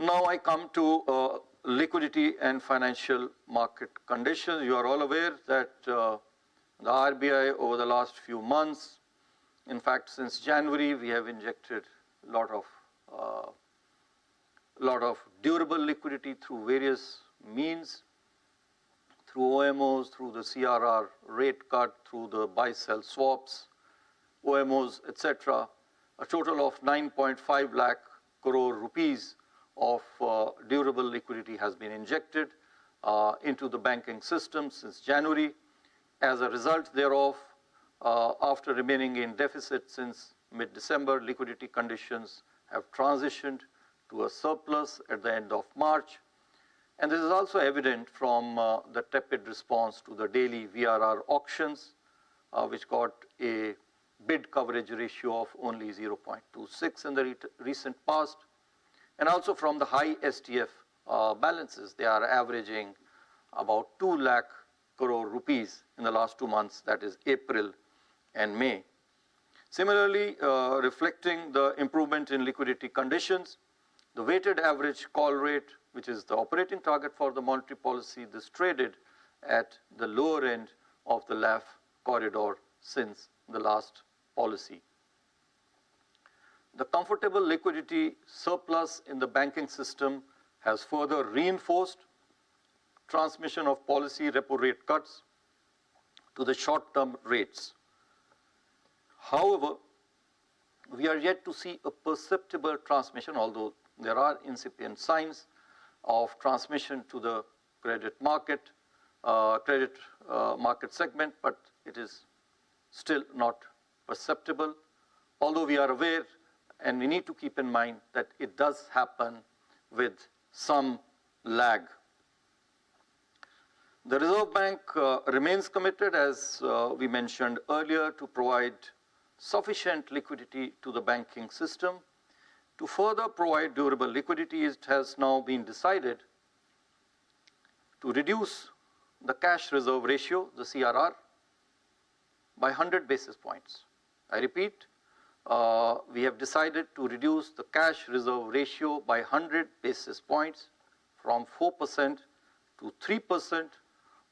now I come to liquidity and financial market conditions. You are all aware that the RBI over the last few months, in fact since January, we have injected a lot of durable liquidity through various means, through OMOs, through the CRR rate cut, through the buy-sell swaps, OMOs, etc. A total of 9.5 lakh crore rupees of durable liquidity has been injected into the banking system since January. As a result thereof, after remaining in deficit since mid-December, liquidity conditions have transitioned to a surplus at the end of March. And this is also evident from the tepid response to the daily VRR auctions, which got a bid coverage ratio of only 0.26 in the recent past, and also from the high STF balances. They are averaging about 2 lakh crore rupees in the last 2 months, that is April and May. Similarly, reflecting the improvement in liquidity conditions, the weighted average call rate, which is the operating target for the monetary policy, this traded at the lower end of the LAF corridor since the last policy. The comfortable liquidity surplus in the banking system has further reinforced transmission of policy repo rate cuts to the short-term rates. However, we are yet to see a perceptible transmission, although there are incipient signs of transmission to the credit market segment, but it is still not perceptible, although we are aware and we need to keep in mind that it does happen with some lag. The Reserve Bank remains committed, as we mentioned earlier, to provide sufficient liquidity to the banking system. To further provide durable liquidity, it has now been decided to reduce the cash reserve ratio, the CRR, by 100 basis points. I repeat, we have decided to reduce the cash reserve ratio by 100 basis points from 4% to 3%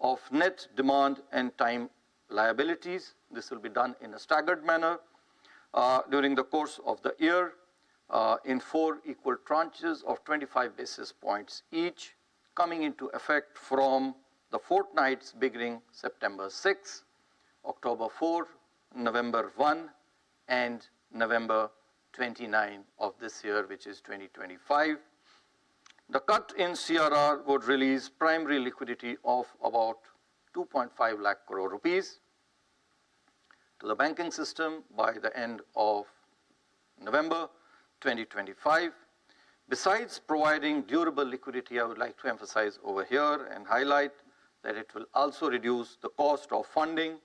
of net demand and time liabilities. This will be done in a staggered manner during the course of the year in 4 equal tranches of 25 basis points each, coming into effect from the fortnights beginning September 6, October 4, November 1, and November 29 of this year, which is 2025. The cut in CRR would release primary liquidity of about 2.5 lakh crore rupees to the banking system by the end of November 2025. Besides providing durable liquidity, I would like to emphasize over here and highlight that it will also reduce the cost of funding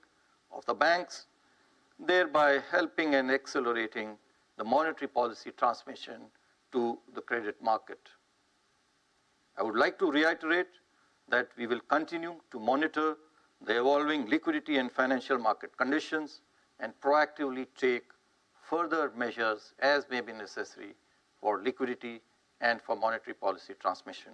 of the banks, thereby helping and accelerating the monetary policy transmission to the credit market. I would like to reiterate that we will continue to monitor the evolving liquidity and financial market conditions and proactively take further measures as may be necessary for liquidity and for monetary policy transmission.